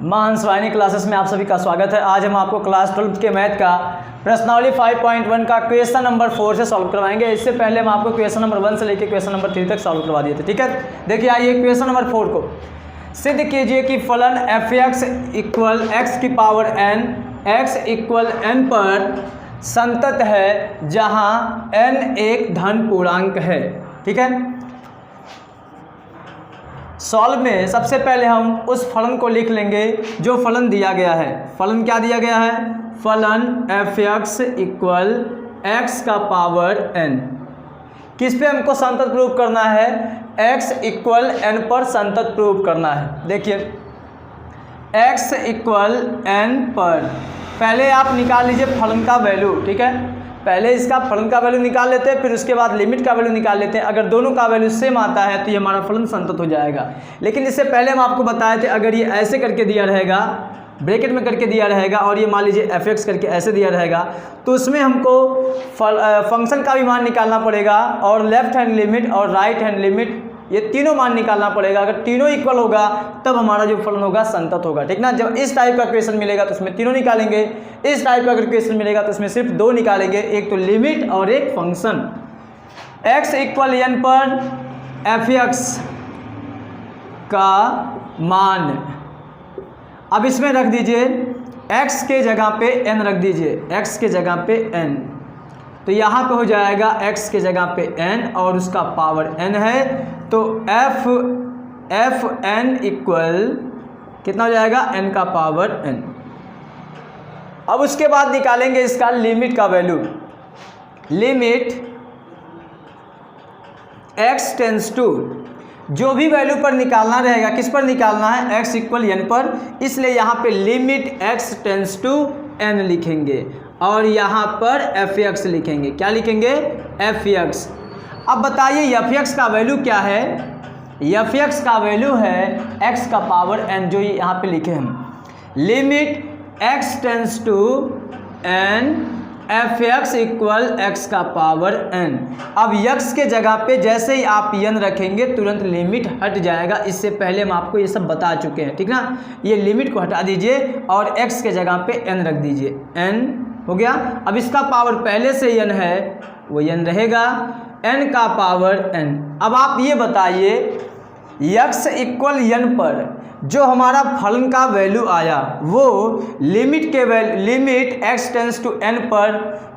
मां हंसवाहिनी क्लासेस में आप सभी का स्वागत है। आज हम आपको क्लास 12 के मैथ का प्रश्नावली 5.1 का क्वेश्चन नंबर 4 से सॉल्व करवाएंगे। इससे पहले हम आपको क्वेश्चन नंबर 1 से लेकर क्वेश्चन नंबर 3 तक सॉल्व करवा दिए थे। ठीक है, देखिए आइए क्वेश्चन नंबर 4 को सिद्ध कीजिए कि फलन f(x) इक्वल x की power n x equal n पर संतत है जहां n एक धन पूर्णांक है। ठीक है, सॉल्व में सबसे पहले हम उस फलन को लिख लेंगे जो फलन दिया गया है। फलन क्या दिया गया है? फलन f(x) इक्वल x का पावर n। किस पे हमको संतत प्रूव करना है? x इक्वल n पर संतत प्रूव करना है। देखिए x इक्वल n पर पहले आप निकाल लीजिए फलन का वैल्यू। ठीक है, पहले इसका फलन का वैल्यू निकाल लेते हैं, फिर उसके बाद लिमिट का वैल्यू निकाल लेते हैं। अगर दोनों का वैल्यू सेम आता है तो ये हमारा फलन संतत हो जाएगा। लेकिन इससे पहले हम आपको बताए थे अगर ये ऐसे करके दिया रहेगा, ब्रैकेट में करके दिया रहेगा, और ये मान लीजिए f(x) करके ऐसे दिया रहेगा, तो उसमें हमको फंक्शन का भी मान निकालना पड़ेगा और लेफ्ट हैंड लिमिट और राइट हैंड लिमिट, ये तीनों मान निकालना पड़ेगा। अगर तीनों इक्वल होगा तब हमारा जो फलन होगा संतत होगा। ठीक ना, जब इस टाइप का क्वेश्चन मिलेगा तो उसमें तीनों निकालेंगे, इस टाइप का अगर क्वेश्चन मिलेगा तो उसमें सिर्फ दो निकालेंगे, एक तो लिमिट और एक फंक्शन। x इक्वल n पर f(x) का मान अब इसमें रख दीजिए, x के जगह पे n रख दीजिए, x के जगह पे n, तो यहाँ पे हो जाएगा x के जगह पे n और उसका पावर n है, तो f n इक्वल कितना हो जाएगा? n का पावर n। अब उसके बाद निकालेंगे इसका लिमिट का value. Limit x tends to, जो भी वैल्यू पर निकालना रहेगा, किस पर निकालना है? x इक्वल n पर, इसलिए यहाँ पे limit x tends to n लिखेंगे और यहाँ पर f(x) लिखेंगे। क्या लिखेंगे? f(x). अब बताइए f(x) का वैल्यू क्या है? f(x) का वैल्यू है x का पावर n, जो यहाँ पे लिखे हम। Limit x tends to n f(x) equal x का पावर n। अब x के जगह पे जैसे ही आप n रखेंगे तुरंत लिमिट हट जाएगा। इससे पहले हम आपको ये सब बता चुके हैं। ठीक ना, ये लिमिट को हटा दीजिए और x के जगह पे n रख दीजिए, n हो गया। अब इसका पावर पहले से n है, वो n रहेगा, n का पावर n। अब आप ये बताइए x इक्वल n पर जो हमारा फलन का वैल्यू आया वो limit x tends to n पर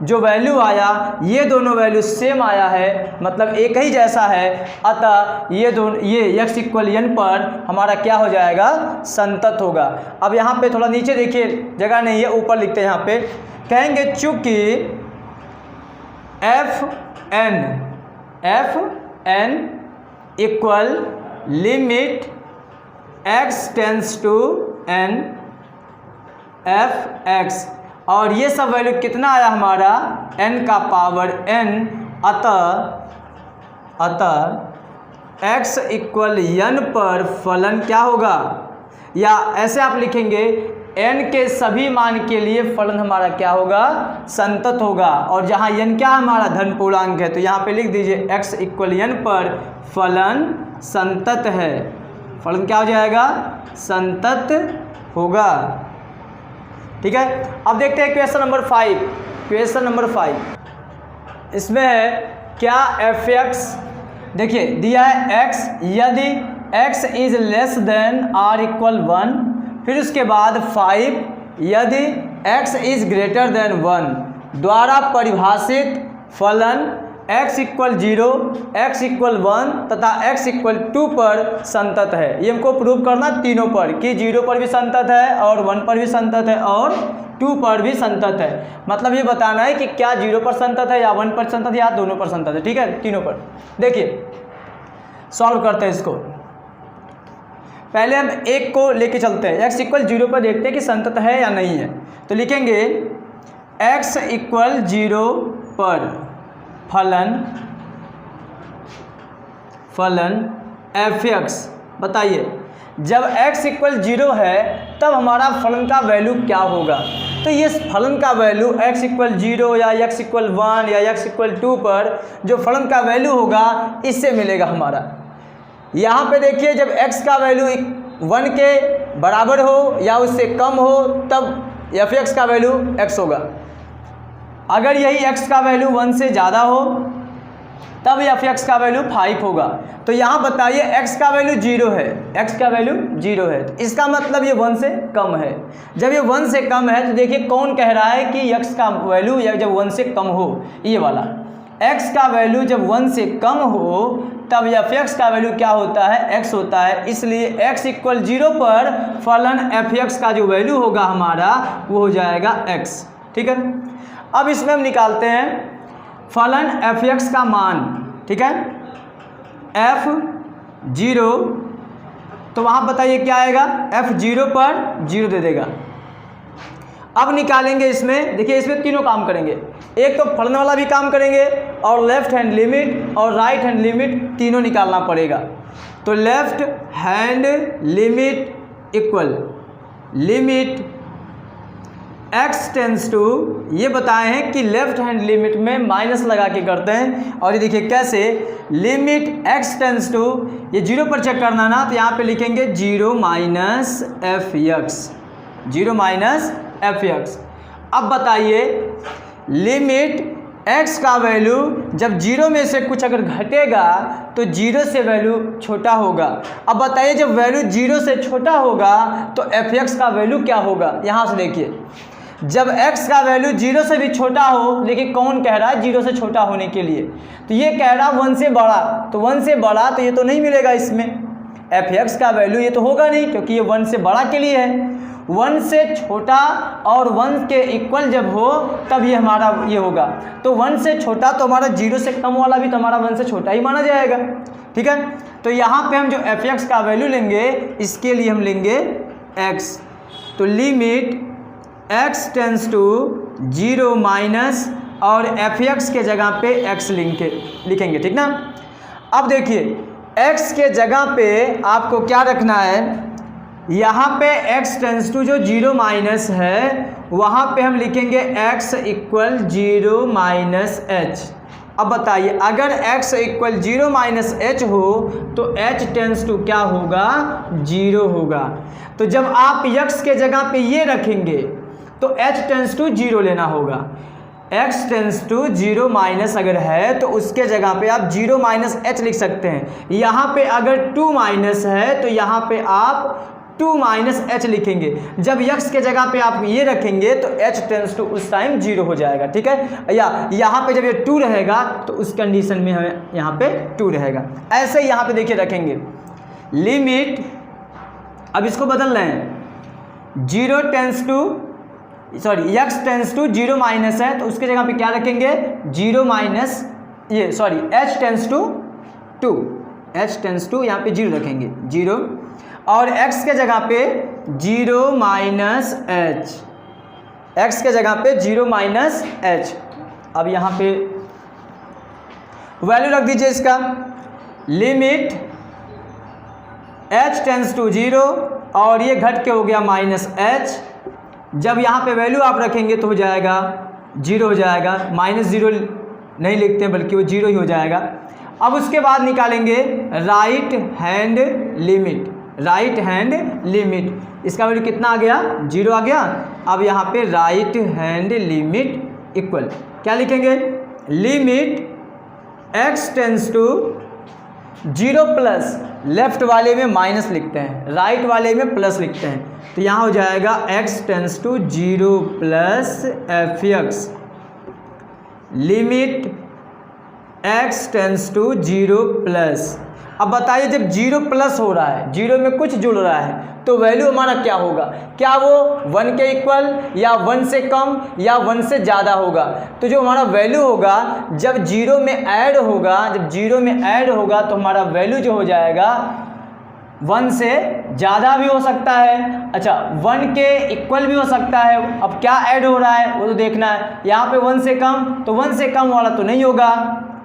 जो वैल्यू आया, ये दोनों वैल्यू सेम आया है, मतलब एक ही जैसा है। अतः ये x इक्वल n पर हमारा क्या हो जाएगा? संतत होगा। अब यहाँ पे थोड़ा नीचे देखिए, जगह नहीं है, ऊपर लिखते हैं। यहाँ पे कहेंगे चूंकि f(n) equal limit x tends to n f(x), और ये सब वैल्यू कितना आया हमारा? n का पावर n। अतः x इक्वल n पर फलन क्या होगा? या ऐसे आप लिखेंगे n के सभी मान के लिए फलन हमारा क्या होगा? संतत होगा। और जहाँ n क्या हमारा धन पूर्णांक है, तो यहाँ पे लिख दीजिए x इक्वल n पर फलन संतत है। फलन क्या हो जाएगा? संतत होगा। ठीक है, अब देखते हैं क्वेश्चन नंबर 5। क्वेश्चन नंबर 5 इसमें है क्या f(x) देखिए दिया है x यदि x is less than r equal 1, फिर उसके बाद 5 यदि x इज ग्रेटर देन 1 द्वारा परिभाषित फलन x इक्वल 0, x इक्वल 1 तथा x इक्वल 2 पर संतत है। ये हमको प्रूव करना तीनों पर कि 0 पर भी संतत है और 1 पर भी संतत है और 2 पर भी संतत है। मतलब ये बताना है कि क्या 0 पर संतत है या 1 पर संतत है या दोनों पर संतत है। ठीक है, तीनों पर। देखिए सॉल्व करते हैं इसको। पहले हम एक को लेके चलते हैं, x इक्वल 0 पर देखते हैं कि संतत है या नहीं है। तो लिखेंगे x इक्वल 0 पर फलन f(x). बताइए जब x इक्वल 0 है तब हमारा फलन का वैल्यू क्या होगा? तो ये फलन का वैल्यू x इक्वल 0 या x इक्वल 1 या x इक्वल 2 पर जो फलन का वैल्यू होगा इससे मिलेगा हमारा। यहाँ पे देखिए जब x का वैल्यू 1 के बराबर हो या उससे कम हो तब एफ एक्स का वैल्यू एक्स होगा। अगर यही एक्स का वैल्यू 1 से ज़्यादा हो तब एफ एक्स का वैल्यू 5 होगा। तो यहाँ बताइए एक्स का वैल्यू 0 है, एक्स का वैल्यू 0 है, तो इसका मतलब ये 1 से कम है। जब ये 1 से कम है तो देखिए कौन कह रहा है कि एक्स का वैल्यू या जब 1 से कम हो, ये वाला एक्स का वैल्यू जब 1 से कम हो तब एफ एक्स का वैल्यू क्या होता है, एक्स होता है। इसलिए x इक्वल 0 पर फलन एफ एक्स का जो वैल्यू होगा हमारा वो हो जाएगा x। ठीक है, अब इसमें हम निकालते हैं फलन एफ एक्स का मान। ठीक है, f0 तो वहाँ बताइए क्या आएगा, f0 पर 0 दे देगा। अब निकालेंगे इसमें, देखिए इसमें तीनों काम करेंगे, एक तो फलन वाला भी काम करेंगे और लेफ्ट हैंड लिमिट और राइट हैंड लिमिट तीनों निकालना पड़ेगा। तो left hand limit equal limit x tends to, ये बताए हैं कि लेफ्ट हैंड लिमिट में माइनस लगा के करते हैं। और ये देखिए कैसे, लिमिट x टेंस टू, ये 0 पर चेक करना ना, तो यहाँ पे लिखेंगे 0 minus F x, 0 minus F x. अब बताइए लिमिट x का वैल्यू जब 0 में से कुछ अगर घटेगा तो 0 से वैल्यू छोटा होगा। अब बताइए जब वैल्यू 0 से छोटा होगा तो एफ एक्स का वैल्यू क्या होगा। यहाँ से देखिए जब x का वैल्यू 0 से भी छोटा हो, लेकिन कौन कह रहा है 0 से छोटा होने के लिए, तो ये कह रहा 1 से बड़ा, तो 1 से बड़ा तो ये तो नहीं मिलेगा इसमें, एफ एक्स का वैल्यू ये तो होगा नहीं क्योंकि ये 1 से बड़ा के लिए है। 1 से छोटा और 1 के इक्वल जब हो तब ये हमारा ये होगा। तो 1 से छोटा तो हमारा 0 से कम वाला भी तो हमारा 1 से छोटा ही माना जाएगा। ठीक है, तो यहाँ पे हम जो एफ एक्स का वैल्यू लेंगे इसके लिए हम लेंगे x। तो limit x tends to 0 minus और एफ एक्स के जगह पे x लिखेंगे। ठीक ना, अब देखिए x के जगह पे आपको क्या रखना है, यहाँ पे x टेंस टू जो 0 माइनस है वहाँ पे हम लिखेंगे x इक्वल 0 माइनस h। अब बताइए अगर x इक्वल 0 माइनस h हो तो h टेंस टू क्या होगा, 0 होगा। तो जब आप x के जगह पे ये रखेंगे तो h टेंस टू 0 लेना होगा। x टेंस टू 0 माइनस अगर है तो उसके जगह पे आप 0 माइनस h लिख सकते हैं। यहाँ पे अगर 2 माइनस है तो यहाँ पे आप 2 माइनस h लिखेंगे। जब x के जगह पे आप ये रखेंगे तो h टेंस टू उस टाइम 0 हो जाएगा। ठीक है, या यहाँ पे जब ये 2 रहेगा तो उस कंडीशन में हमें यहाँ पे 2 रहेगा। ऐसे ही यहाँ पे देखिए रखेंगे लिमिट, अब इसको बदल रहे हैं, 0 tends to sorry x tends to 0 minus है तो उसके जगह पे क्या रखेंगे, 0 माइनस ये sorry h tends to 2, h tends to यहाँ पे 0 रखेंगे 0 और x के जगह पे 0 माइनस h, x के जगह पे 0 माइनस h। अब यहाँ पे वैल्यू रख दीजिए इसका, लिमिट h टेंस टू 0 और ये घट के हो गया माइनस h। जब यहाँ पे वैल्यू आप रखेंगे तो हो जाएगा 0 हो जाएगा, माइनस 0 नहीं लिखते बल्कि वो 0 ही हो जाएगा। अब उसके बाद निकालेंगे right hand limit, right hand limit, इसका वैल्यू कितना आ गया, 0 आ गया। अब यहाँ पे राइट हैंड लिमिट इक्वल क्या लिखेंगे, limit x tends to 0 plus, लेफ्ट वाले में माइनस लिखते हैं, राइट वाले में प्लस लिखते हैं, तो यहाँ हो जाएगा x tends to 0 plus f x, limit x tends to 0 plus. अब बताइए जब 0 प्लस हो रहा है, 0 में कुछ जुड़ रहा है तो वैल्यू हमारा क्या होगा, क्या वो 1 के इक्वल या 1 से कम या 1 से ज़्यादा होगा। तो जो हमारा वैल्यू होगा जब 0 में ऐड होगा, जब 0 में ऐड होगा तो हमारा वैल्यू जो हो जाएगा 1 से ज़्यादा भी हो सकता है, अच्छा 1 के इक्वल भी हो सकता है। अब क्या ऐड हो रहा है वो तो देखना है। यहाँ पे 1 से कम, तो 1 से कम वाला तो नहीं होगा,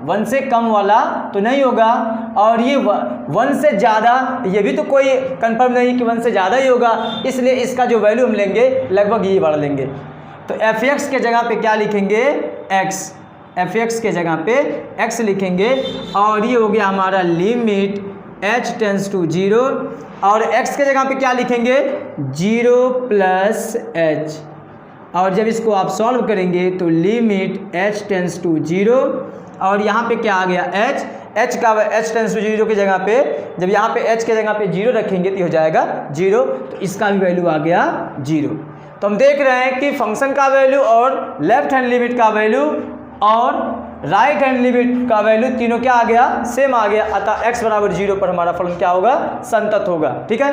1 से कम वाला तो नहीं होगा, और ये 1 से ज़्यादा, ये भी तो कोई कंफर्म नहीं कि 1 से ज़्यादा ही होगा, इसलिए इसका जो वैल्यू हम लेंगे लगभग ये वाला लेंगे। तो एफ एक्स के जगह पे क्या लिखेंगे, x, एफ एक्स के जगह पे x लिखेंगे, और ये हो गया हमारा लिमिट h टेंस टू 0 और x के जगह पे क्या लिखेंगे 0 प्लस h, और जब इसको आप सॉल्व करेंगे तो लिमिट h टेंस टू 0 और यहाँ पे क्या आ गया h टेंस टू 0 की जगह पे जब यहाँ पे h के जगह पे 0 रखेंगे तो हो जाएगा 0, तो इसका भी वैल्यू आ गया 0। तो हम देख रहे हैं कि फंक्शन का वैल्यू और लेफ्ट हैंड लिमिट का वैल्यू और राइट हैंड लिमिट का वैल्यू तीनों क्या आ गया, सेम आ गया, अतः x बराबर 0 पर हमारा फलन क्या होगा, संतत होगा। ठीक है,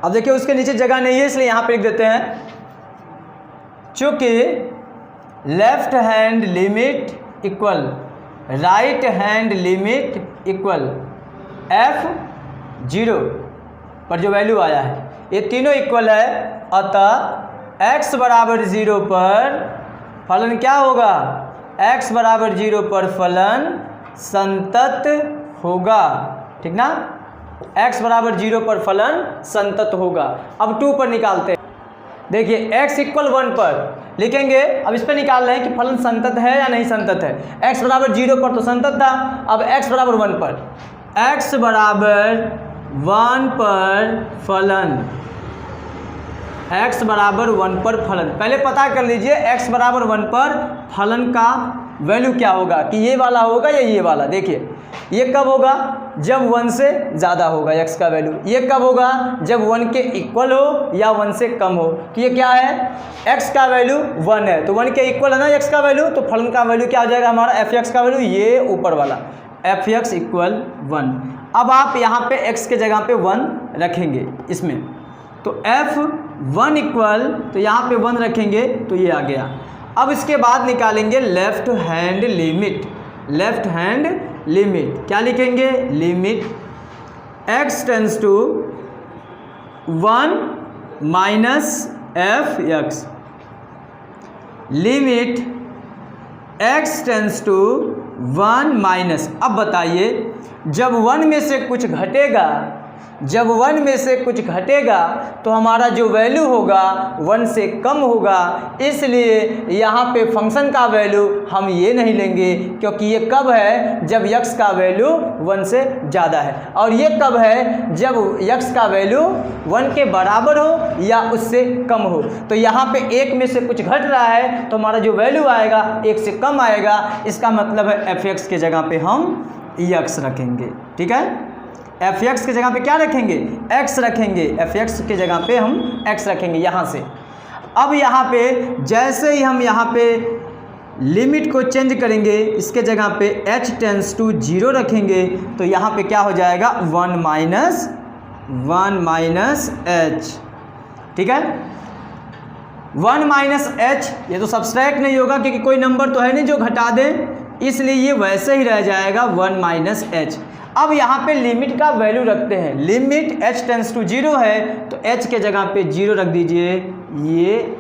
अब देखिए उसके नीचे जगह नहीं है इसलिए यहाँ पे लिख देते हैं, चूंकि left hand limit equal right hand limit equal f0 पर जो वैल्यू आया है ये तीनों इक्वल है, अतः x बराबर 0 पर फलन क्या होगा, x बराबर 0 पर फलन संतत होगा। ठीक ना, x बराबर 0 पर फलन संतत होगा। अब 2 पर निकालते हैं, देखिए x इक्वल 1 पर लिखेंगे, अब इस पर निकाल रहे हैं कि फलन संतत है या नहीं संतत है। x बराबर 0 पर तो संतत था, अब x बराबर 1 पर, x बराबर 1 पर फलन, x बराबर 1 पर फलन, पहले पता कर लीजिए x बराबर 1 पर फलन का वैल्यू क्या होगा, कि ये वाला होगा या ये वाला। देखिए ये कब होगा, जब 1 से ज़्यादा होगा x का वैल्यू, ये कब होगा, जब 1 के इक्वल हो या 1 से कम हो। तो ये क्या है, x का वैल्यू 1 है तो 1 के इक्वल है ना x का वैल्यू, तो फलन का वैल्यू क्या हो जाएगा हमारा, f(x) का वैल्यू ये ऊपर वाला f(x) इक्वल 1। अब आप यहाँ पे x के जगह पे 1 रखेंगे इसमें, तो f1 इक्वल, तो यहाँ पे 1 रखेंगे तो ये आ गया। अब इसके बाद निकालेंगे left hand limit, left hand limit क्या लिखेंगे, limit x tends to 1 minus f(x), limit x tends to 1 minus, अब बताइए जब 1 में से कुछ घटेगा, जब 1 में से कुछ घटेगा तो हमारा जो वैल्यू होगा 1 से कम होगा, इसलिए यहाँ पे फंक्शन का वैल्यू हम ये नहीं लेंगे, क्योंकि ये कब है, जब x का वैल्यू 1 से ज़्यादा है, और ये कब है, जब x का वैल्यू 1 के बराबर हो या उससे कम हो। तो यहाँ पे 1 में से कुछ घट रहा है तो हमारा जो वैल्यू आएगा 1 से कम आएगा, इसका मतलब है f(x) के जगह पे हम x रखेंगे। ठीक है, f(x) के जगह पे क्या रखेंगे, x रखेंगे, f(x) के जगह पे हम x रखेंगे यहाँ से। अब यहाँ पे जैसे ही हम यहाँ पे लिमिट को चेंज करेंगे, इसके जगह पे h टेंस टू 0 रखेंगे, तो यहाँ पे क्या हो जाएगा 1 माइनस h। ठीक है, 1 माइनस h, ये तो सब्सट्रैक्ट नहीं होगा क्योंकि कोई नंबर तो है नहीं जो घटा दे, इसलिए ये वैसे ही रह जाएगा 1 माइनस h। अब यहाँ पे लिमिट का वैल्यू रखते हैं, लिमिट h टेंस टू 0 है तो h के जगह पे 0 रख दीजिए ये।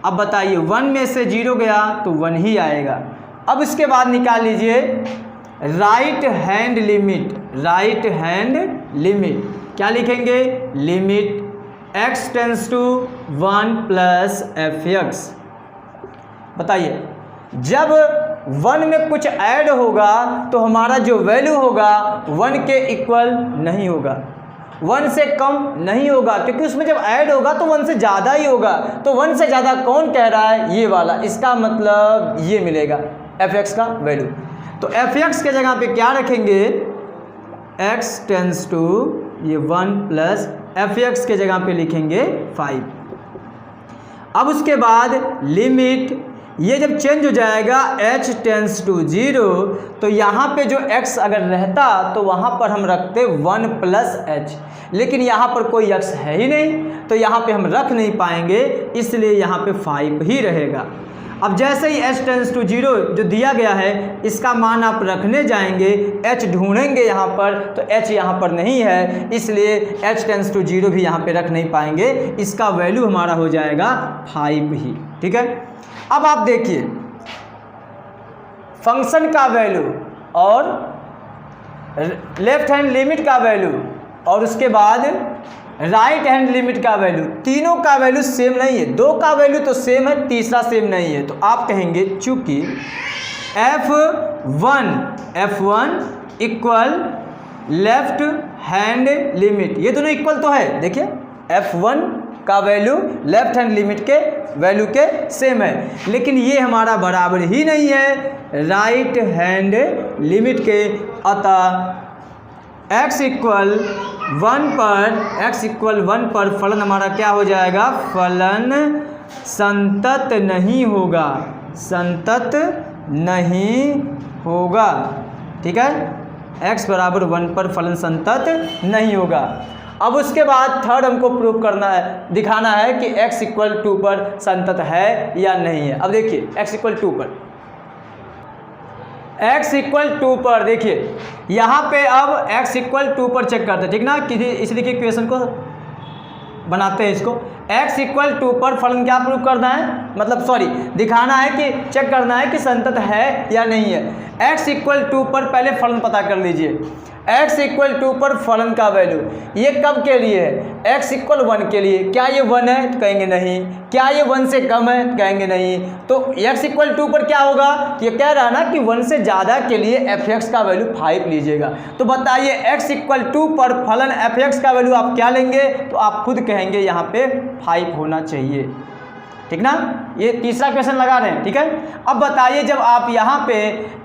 अब बताइए 1 में से 0 गया तो 1 ही आएगा। अब इसके बाद निकाल लीजिए right hand limit, right hand limit क्या लिखेंगे, limit x tends to 1 plus f(x). बताइए जब 1 में कुछ ऐड होगा तो हमारा जो वैल्यू होगा 1 के इक्वल नहीं होगा, 1 से कम नहीं होगा, क्योंकि उसमें जब ऐड होगा तो 1 से ज़्यादा ही होगा। तो 1 से ज़्यादा कौन कह रहा है, ये वाला, इसका मतलब ये मिलेगा f(x) का वैल्यू। तो f(x) के जगह पे क्या रखेंगे, x टेंस टू ये 1 प्लस f(x) के जगह पे लिखेंगे 5। अब उसके बाद लिमिट, ये जब चेंज हो जाएगा h टेंस टू 0, तो यहाँ पे जो x अगर रहता तो वहाँ पर हम रखते 1 प्लस h, लेकिन यहाँ पर कोई x है ही नहीं तो यहाँ पे हम रख नहीं पाएंगे, इसलिए यहाँ पे 5 ही रहेगा। अब जैसे ही h टेंस टू 0 जो दिया गया है इसका मान आप रखने जाएंगे, h ढूंढेंगे यहाँ पर तो h यहाँ पर नहीं है, इसलिए h टेंस टू 0 भी यहाँ पे रख नहीं पाएंगे, इसका वैल्यू हमारा हो जाएगा 5 ही। ठीक है, अब आप देखिए फंक्शन का वैल्यू और लेफ्ट हैंड लिमिट का वैल्यू और उसके बाद राइट हैंड लिमिट का वैल्यू, तीनों का वैल्यू सेम नहीं है, 2 का वैल्यू तो सेम है, तीसरा सेम नहीं है। तो आप कहेंगे चूंकि f1 equal left hand limit, ये दोनों इक्वल तो है। देखिए f1 का वैल्यू लेफ्ट हैंड लिमिट के वैल्यू के सेम है, लेकिन ये हमारा बराबर ही नहीं है राइट हैंड लिमिट के। अतः x इक्वल 1 पर फलन हमारा क्या हो जाएगा, फलन संतत नहीं होगा, संतत नहीं होगा। ठीक है, x बराबर 1 पर फलन संतत नहीं होगा। अब उसके बाद थर्ड हमको प्रूव करना है, दिखाना है कि x इक्वल 2 पर संतत है या नहीं है। अब देखिए x इक्वल 2 पर, x इक्वल 2 पर देखिए यहाँ पे अब x इक्वल 2 पर चेक करते हैं, ठीक ना। इस देखिए इक्वेशन को बनाते हैं, इसको x इक्वल 2 पर फलन क्या प्रूव करना है, मतलब सॉरी दिखाना है कि चेक करना है कि संतत है या नहीं है। x इक्वल 2 पर पहले फलन पता कर लीजिए। x इक्वल 2 पर फलन का वैल्यू ये कब के लिए है, x इक्वल 1 के लिए। क्या ये 1 है तो कहेंगे नहीं, क्या ये 1 से कम है तो कहेंगे नहीं। तो x इक्वल 2 पर क्या होगा, ये कह रहा है ना कि 1 से ज़्यादा के लिए f(x) का वैल्यू 5 लीजिएगा। तो बताइए x इक्वल 2 पर फलन f(x) का वैल्यू आप क्या लेंगे, तो आप खुद कहेंगे यहाँ पे 5 होना चाहिए, ठीक ना। ये तीसरा क्वेश्चन लगा रहे हैं, ठीक है। अब बताइए जब आप यहाँ पे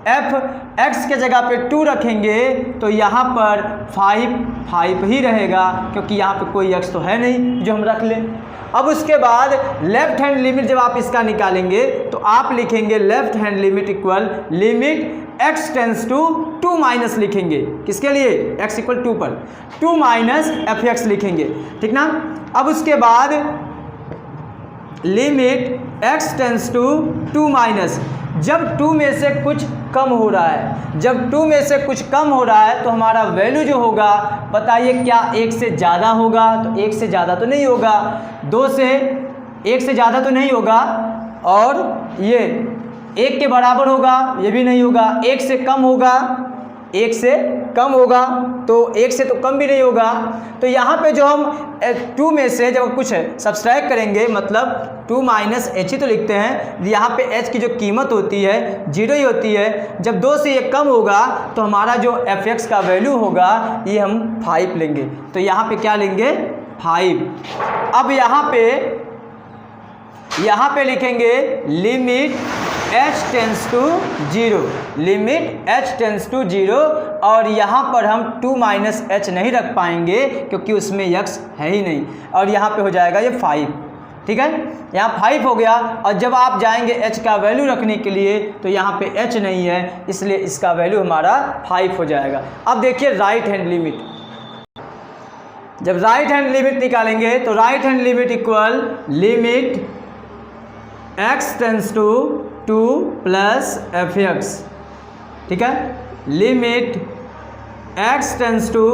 f(x) के जगह पे 2 रखेंगे तो यहाँ पर 5 ही रहेगा, क्योंकि यहाँ पे कोई x तो है नहीं जो हम रख लें। अब उसके बाद लेफ्ट हैंड लिमिट जब आप इसका निकालेंगे तो आप लिखेंगे left hand limit equal limit x tends to 2 minus लिखेंगे, किसके लिए, x इक्वल 2 पर 2 माइनस f(x) लिखेंगे, ठीक ना। अब उसके बाद limit x tends to 2 minus, जब 2 में से कुछ कम हो रहा है, जब 2 में से कुछ कम हो रहा है तो हमारा वैल्यू जो होगा, बताइए क्या 1 से ज़्यादा होगा, तो 1 से ज़्यादा तो नहीं होगा, 2 से 1 से ज़्यादा तो नहीं होगा, और ये 1 के बराबर होगा, ये भी नहीं होगा, 1 से कम होगा, 1 से कम होगा, तो 1 से तो कम भी नहीं होगा। तो यहाँ पे जो हम 2 में से जब कुछ सब्सट्रैक्ट करेंगे, मतलब 2 माइनस h ही तो लिखते हैं, यहाँ पे h की जो कीमत होती है 0 ही होती है। जब 2 से ये कम होगा तो हमारा जो f(x) का वैल्यू होगा ये हम 5 लेंगे, तो यहाँ पे क्या लेंगे 5। अब यहाँ पे लिखेंगे limit h tends to 0, limit h tends to 0, और यहाँ पर हम 2 माइनस h नहीं रख पाएंगे क्योंकि उसमें x है ही नहीं, और यहाँ पे हो जाएगा ये 5, ठीक है। यहाँ 5 हो गया, और जब आप जाएंगे h का वैल्यू रखने के लिए तो यहाँ पे h नहीं है, इसलिए इसका वैल्यू हमारा 5 हो जाएगा। अब देखिए राइट हैंड लिमिट, जब राइट हैंड लिमिट निकालेंगे तो right hand limit equal limit x tends to 2 plus f(x), ठीक है। Limit x tends to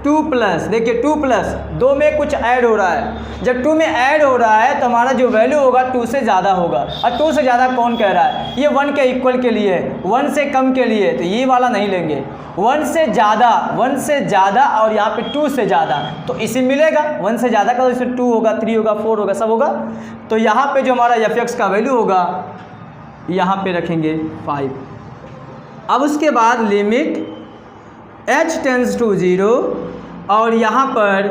2 plus, देखिए 2 प्लस 2 में कुछ ऐड हो रहा है, जब 2 में ऐड हो रहा है तो हमारा जो वैल्यू होगा 2 से ज़्यादा होगा, और 2 से ज़्यादा कौन कह रहा है, ये 1 के इक्वल के लिए है, 1 से कम के लिए तो ये वाला नहीं लेंगे, 1 से ज़्यादा और यहाँ पे 2 से ज़्यादा, तो इसे मिलेगा 1 से ज़्यादा का, तो इसमें 2 होगा, 3 होगा, 4 होगा, सब होगा। तो यहाँ पे जो हमारा f(x) का वैल्यू होगा यहाँ पे रखेंगे 5। अब उसके बाद लिमिट h टेंस टू 0, और यहाँ पर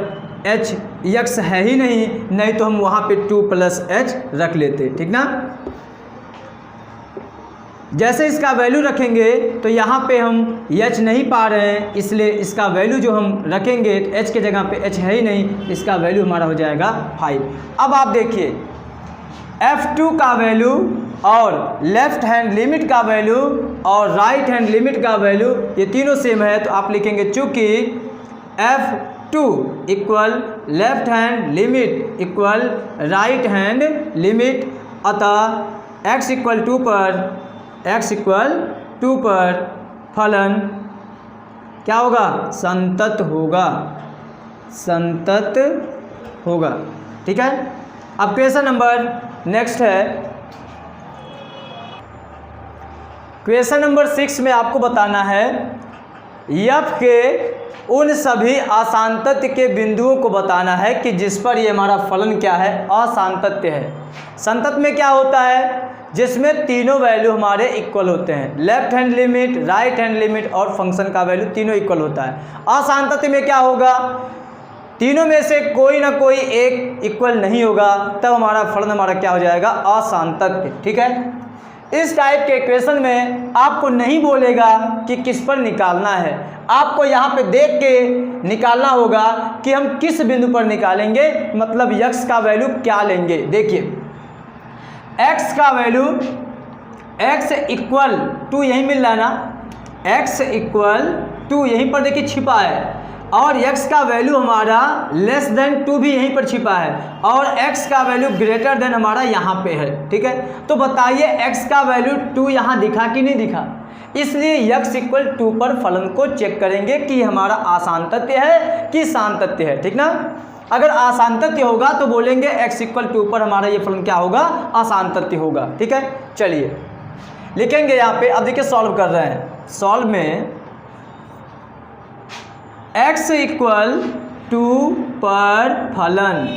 x है ही नहीं तो हम वहाँ पे 2 प्लस h रख लेते, ठीक ना। जैसे इसका वैल्यू रखेंगे तो यहाँ पे हम h नहीं पा रहे हैं, इसलिए इसका वैल्यू जो हम रखेंगे h के जगह पे h है ही नहीं, इसका वैल्यू हमारा हो जाएगा 5। अब आप देखिए f2 का वैल्यू और लेफ्ट हैंड लिमिट का वैल्यू और राइट हैंड लिमिट का वैल्यू ये तीनों सेम है, तो आप लिखेंगे चूँकि f2 equal left hand limit equal right hand limit, अतः x इक्वल 2 पर फलन क्या होगा, संतत होगा, ठीक है। अब क्वेश्चन नंबर नेक्स्ट है, क्वेश्चन नंबर 6 में आपको बताना है f के उन सभी असांतत्य के बिंदुओं को बताना है कि जिस पर ये हमारा फलन क्या है, असांतत्य है। संतत में क्या होता है, जिसमें तीनों वैल्यू हमारे इक्वल होते हैं। Left hand limit, right hand limit और फंक्शन का वैल्यू तीनों इक्वल होता है। आसान तथ्य में क्या होगा, तीनों में से कोई ना कोई एक इक्वल नहीं होगा, तब हमारा फलन हमारा क्या हो जाएगा, आसान तथ्य। ठीक है, इस टाइप के इक्वेशन में आपको नहीं बोलेगा कि किस पर निकालना है, आपको यहाँ पे देख के निकालना होगा कि हम किस बिंदु पर निकालेंगे, मतलब x का वैल्यू क्या लेंगे। देखिए x का वैल्यू x इक्वल टू यही मिल रहा है ना, x इक्वल टू यहीं पर देखिए छिपा है, और x का वैल्यू हमारा लेस देन 2 भी यहीं पर छिपा है, और x का वैल्यू ग्रेटर देन हमारा यहाँ पे है। ठीक है, तो बताइए x का वैल्यू 2 यहाँ दिखा कि नहीं दिखा, इसलिए x इक्वल 2 पर फलन को चेक करेंगे कि हमारा आसान तथ्य है कि शांत तथ्य है। ठीक ना, अगर आसान तथ्य होगा तो बोलेंगे x इक्वल 2 पर हमारा ये फलन क्या होगा, आसान तथ्य होगा। ठीक है, चलिए लिखेंगे यहाँ पे। अब देखिए सॉल्व कर रहे हैं, सॉल्व में x इक्वल 2 पर फलन,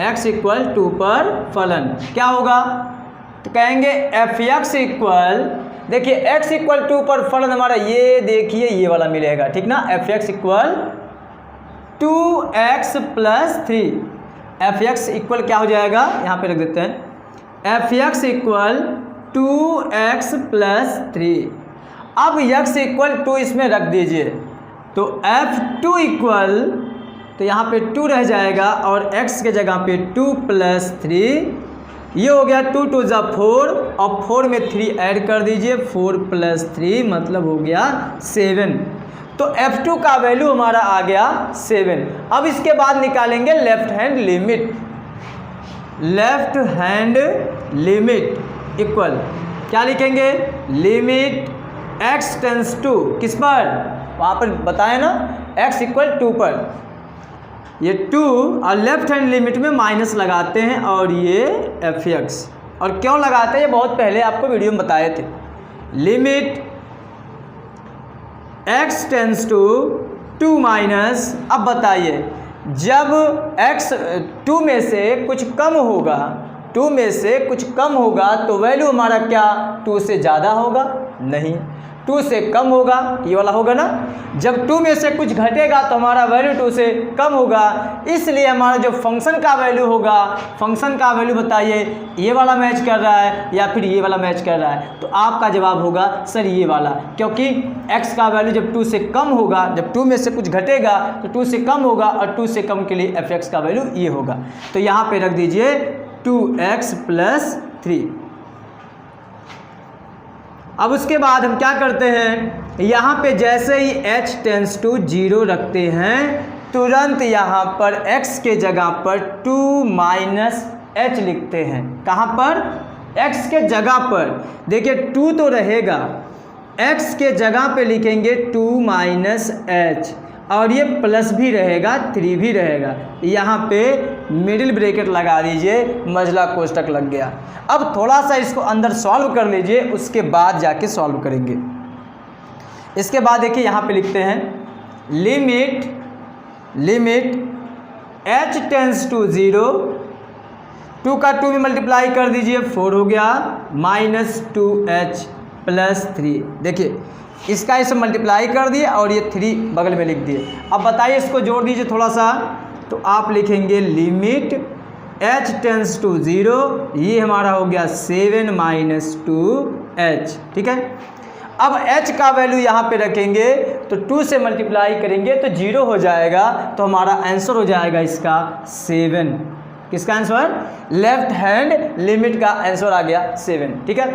x इक्वल 2 पर फलन क्या होगा, तो कहेंगे f(x) इक्वल, देखिए x इक्वल 2 पर फलन हमारा ये देखिए ये वाला मिलेगा। ठीक ना, f(x) equal 2x plus 3, f(x) equal क्या हो जाएगा, यहाँ पे रख देते हैं f(x) इक्वल 2x प्लस 3। अब x इक्वल 2 इसमें रख दीजिए, तो f2 इक्वल, तो यहाँ पे 2 रह जाएगा और x के जगह पे 2 प्लस 3, ये हो गया 2 2 जा 4, और 4 में 3 ऐड कर दीजिए, 4 प्लस 3 मतलब हो गया 7। तो f2 का वैल्यू हमारा आ गया 7। अब इसके बाद निकालेंगे left hand limit, left hand limit equal क्या लिखेंगे, लिमिट x टेंस टू किस पर, वहाँ पर बताएं ना, x इक्वल 2 पर, ये 2 और लेफ्ट हैंड लिमिट में माइनस लगाते हैं और ये f(x), और क्यों लगाते हैं ये बहुत पहले आपको वीडियो में बताए थे। Limit x tends to 2 minus, अब बताइए जब x 2 में से कुछ कम होगा, 2 में से कुछ कम होगा तो वैल्यू हमारा क्या 2 से ज़्यादा होगा, नहीं 2 से कम होगा, ये वाला होगा ना। जब 2 में से कुछ घटेगा तो हमारा वैल्यू 2 से कम होगा, इसलिए हमारा जो फंक्शन का वैल्यू होगा, फंक्शन का वैल्यू बताइए ये वाला मैच कर रहा है या फिर ये वाला मैच कर रहा है, तो आपका जवाब होगा सर ये वाला, क्योंकि x का वैल्यू जब 2 से कम होगा, जब 2 में से कुछ घटेगा तो 2 से कम होगा, और 2 से कम के लिए f(x) का वैल्यू ये होगा। तो यहाँ पे रख दीजिए 2x प्लस 3। अब उसके बाद हम क्या करते हैं, यहाँ पे जैसे ही h टेंस टू 0 रखते हैं, तुरंत यहाँ पर x के जगह पर 2 माइनस h लिखते हैं। कहाँ पर, x के जगह पर, देखिए 2 तो रहेगा, x के जगह पे लिखेंगे 2 माइनस h, और ये प्लस भी रहेगा 3 भी रहेगा, यहाँ पे मिडिल ब्रैकेट लगा दीजिए, मझला कोष्टक लग गया। अब थोड़ा सा इसको अंदर सॉल्व कर लीजिए, उसके बाद जाके सॉल्व करेंगे। इसके बाद देखिए यहाँ पे लिखते हैं लिमिट h टेंस टू 0, 2 का 2 में मल्टीप्लाई कर दीजिए, 4 हो गया, माइनस 2h प्लस 3। देखिए इसका इसे मल्टीप्लाई कर दिए और ये 3 बगल में लिख दिए। अब बताइए इसको जोड़ दीजिए थोड़ा सा, तो आप लिखेंगे लिमिट h टेंस टू 0, ये हमारा हो गया 7 माइनस 2h। ठीक है, अब h का वैल्यू यहाँ पे रखेंगे तो 2 से मल्टीप्लाई करेंगे तो 0 हो जाएगा, तो हमारा आंसर हो जाएगा इसका 7। किसका आंसर, लेफ्ट हैंड लिमिट का आंसर आ गया 7। ठीक है,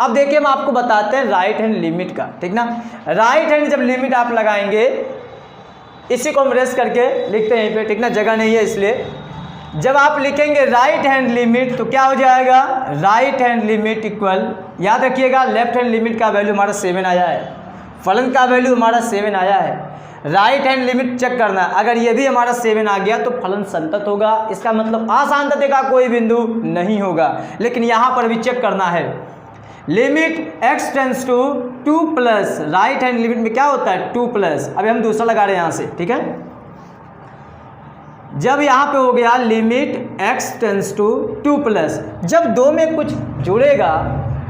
अब देखिए हम आपको बताते हैं राइट हैंड लिमिट का। ठीक ना, राइट हैंड जब लिमिट आप लगाएंगे, इसी को हम रेस करके लिखते हैं यहीं पे। ठीक ना, जगह नहीं है इसलिए, जब आप लिखेंगे राइट हैंड लिमिट तो क्या हो जाएगा, राइट हैंड लिमिट इक्वल, याद रखिएगा लेफ्ट हैंड लिमिट का वैल्यू हमारा 7 आया है, फलन का वैल्यू हमारा 7 आया है, राइट हैंड लिमिट चेक करना है। अगर ये भी हमारा 7 आ गया तो फलन संतत होगा, इसका मतलब असांतत्य का कोई बिंदु नहीं होगा। लेकिन यहाँ पर भी चेक करना है, limit x tends to 2 plus, right hand limit में क्या होता है 2 प्लस। अभी हम दूसरा लगा रहे हैं यहाँ से। ठीक है, जब यहाँ पे हो गया लिमिट x टेंस टू 2+, जब दो में कुछ जुड़ेगा,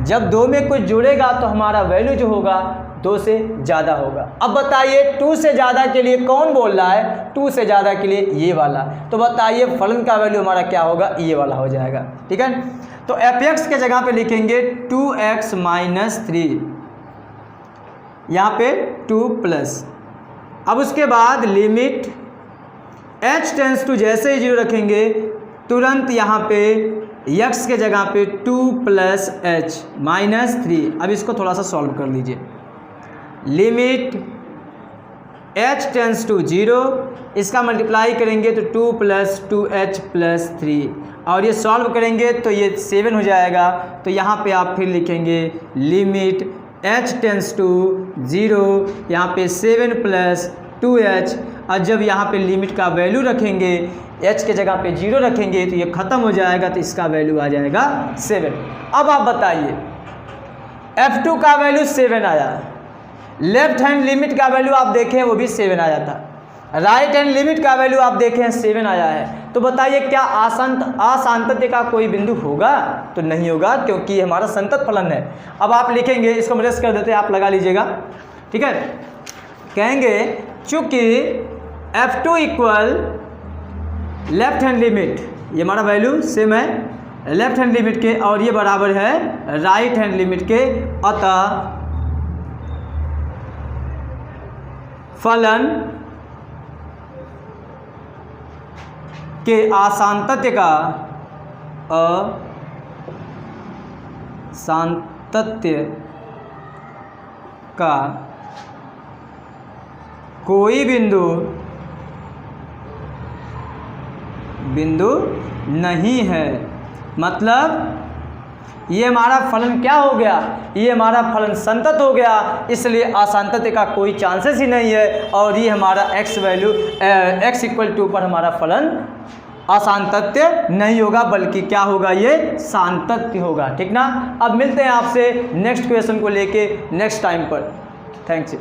जब दो में कुछ जुड़ेगा तो हमारा वैल्यू जो होगा 2 से ज़्यादा होगा। अब बताइए 2 से ज़्यादा के लिए कौन बोल रहा है? 2 से ज़्यादा के लिए ये वाला। तो बताइए फलन का वैल्यू हमारा क्या होगा? ये वाला हो जाएगा। ठीक है, तो f(x) के जगह पे लिखेंगे 2x - 3, यहाँ पे 2+। अब उसके बाद लिमिट h टेंस टू, जैसे ही 0 रखेंगे तुरंत यहाँ पे x के जगह पे 2 + h -3। अब इसको थोड़ा सा सॉल्व कर लीजिए। लिमिट h टेंस टू 0, इसका मल्टीप्लाई करेंगे तो 2 + 2h + 3, और ये सॉल्व करेंगे तो ये 7 हो जाएगा। तो यहाँ पे आप फिर लिखेंगे लिमिट h टेंस टू 0, यहाँ पे 7 + 2h, और जब यहाँ पे लिमिट का वैल्यू रखेंगे h के जगह पे 0 रखेंगे तो ये ख़त्म हो जाएगा, तो इसका वैल्यू आ जाएगा 7। अब आप बताइए f2 का वैल्यू 7 आया, लेफ्ट हैंड लिमिट का वैल्यू आप देखें वो भी 7 आया था, राइट हैंड लिमिट का वैल्यू आप देखें 7 आया है। तो बताइए क्या असांतत्य का कोई बिंदु होगा? तो नहीं होगा, क्योंकि हमारा संतत फलन है। अब आप लिखेंगे, इसको हम रेस्ट कर देते हैं, आप लगा लीजिएगा। ठीक है, कहेंगे चूँकि f2 equal left hand limit, ये हमारा वैल्यू सेम है लेफ्ट हैंड लिमिट के, और ये बराबर है राइट हैंड लिमिट के, अतः फलन के असांतत्य का कोई बिंदु नहीं है। मतलब ये हमारा फलन क्या हो गया? ये हमारा फलन संतत हो गया, इसलिए असांतत्य का कोई चांसेस ही नहीं है, और ये हमारा x वैल्यू x = 2 पर हमारा फलन असांतत्य नहीं होगा, बल्कि क्या होगा? ये सांतत्य होगा। ठीक ना। अब मिलते हैं आपसे नेक्स्ट क्वेश्चन को लेके नेक्स्ट टाइम पर। थैंक्स।